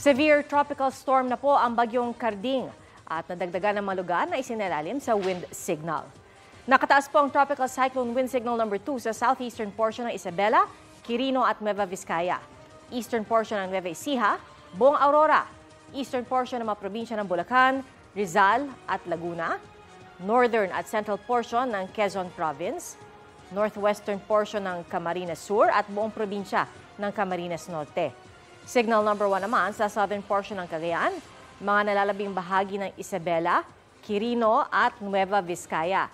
Severe tropical storm na po ang bagyong Karding at nadagdagan ng mga lugar na isinalalim sa wind signal. Nakataas po ang tropical cyclone wind signal number 2 sa southeastern portion ng Isabela, Quirino at Nueva Vizcaya, eastern portion ng Nueva Ecija, buong Aurora, eastern portion ng mga probinsya ng Bulacan, Rizal at Laguna, northern at central portion ng Quezon Province, northwestern portion ng Camarines Sur at buong probinsya ng Camarines Norte. Signal number 1 naman sa southern portion ng Cagayan, mga nalalabing bahagi ng Isabela, Quirino at Nueva Vizcaya.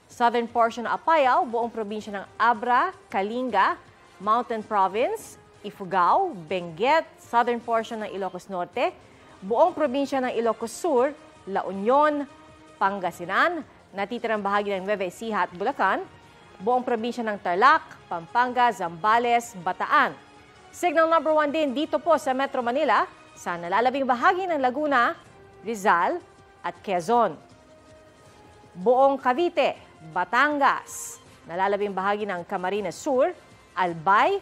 Southern portion ng Apayao, buong probinsya ng Abra, Kalinga, Mountain Province, Ifugao, Benguet, southern portion ng Ilocos Norte, buong probinsya ng Ilocos Sur, La Union, Pangasinan, natitirang bahagi ng Nueva Ecija at Bulacan, buong probinsya ng Tarlac, Pampanga, Zambales, Bataan. Signal number 1 din dito po sa Metro Manila, sa nalalabing bahagi ng Laguna, Rizal at Quezon. Buong Cavite, Batangas, nalalabing bahagi ng Camarines Sur, Albay,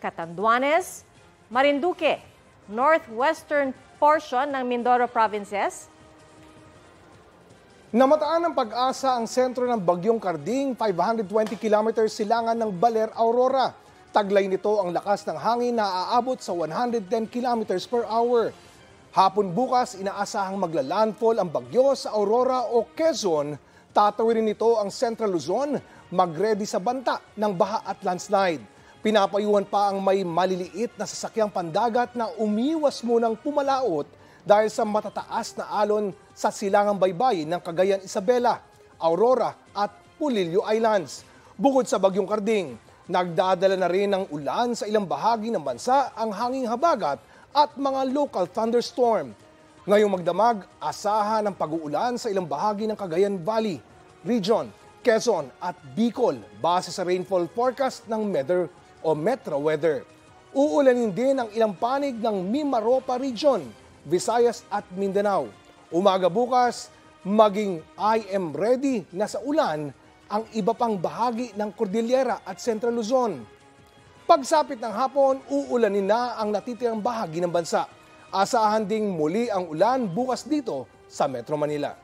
Catanduanes, Marinduque, northwestern portion ng Mindoro Provinces. Namataan ng pag-asa ang sentro ng bagyong Karding, 520 kilometers silangan ng Baler, Aurora. Taglay nito ang lakas ng hangin na aabot sa 110 kilometers per hour. Hapon bukas, inaasahang maglalandfall ang bagyo sa Aurora o Quezon. Tatawirin nito ang Central Luzon, mag-ready sa banta ng baha at landslide. Pinapayuhan pa ang may maliliit na sasakyang pandagat na umiwas munang pumalaot dahil sa matataas na alon sa silangang baybayin ng Cagayan Isabela, Aurora at Pulilio Islands. Bukod sa bagyong Karding, nagdadala na rin ng ulan sa ilang bahagi ng bansa ang hanging habagat at mga local thunderstorm. Ngayong magdamag, asahan ang pag-uulan sa ilang bahagi ng Cagayan Valley, Region, Quezon at Bicol base sa rainfall forecast ng Metro Weather. Uulanin din ang ilang panig ng Mimaropa Region, Visayas at Mindanao. Umaga bukas, maging I am ready na sa ulan ang iba pang bahagi ng Cordillera at Central Luzon. Pagsapit ng hapon, uulanin na ang natitirang bahagi ng bansa. Asahan ding muli ang ulan bukas dito sa Metro Manila.